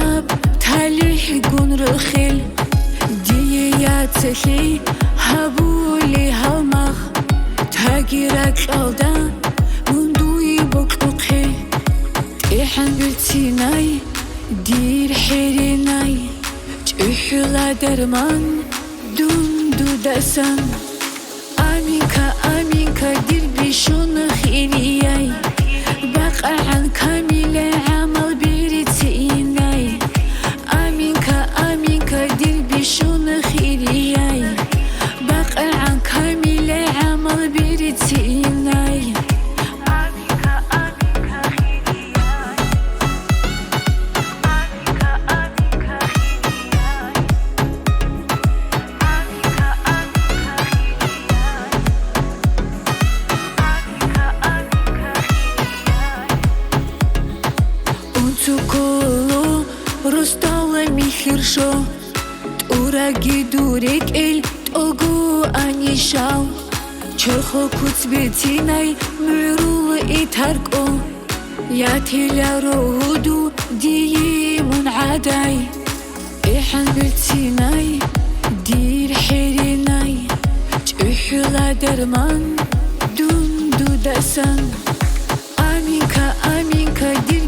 رب تالح قن رخيل دياتخي هبولي هالمخ تاقيرك الدا مندوي بقوقي إحن بلتيناي دير حيريناي جحلا درمان دون دودسان آمينكا دير بشون خيرياي بقى عن كامل عمل بيرتيناي آمينكا دير بشون خيرياي بقى عن كامل عمل بيرتيناي Цуколу ростала михиршо Тураги дурек эль тогу анишал Чорхо куцбетинай мюрул и тарко Я теля роду дии мунعадай Ихан бельтинай дир херинай Чухла дерман дун дудасан Аминка дир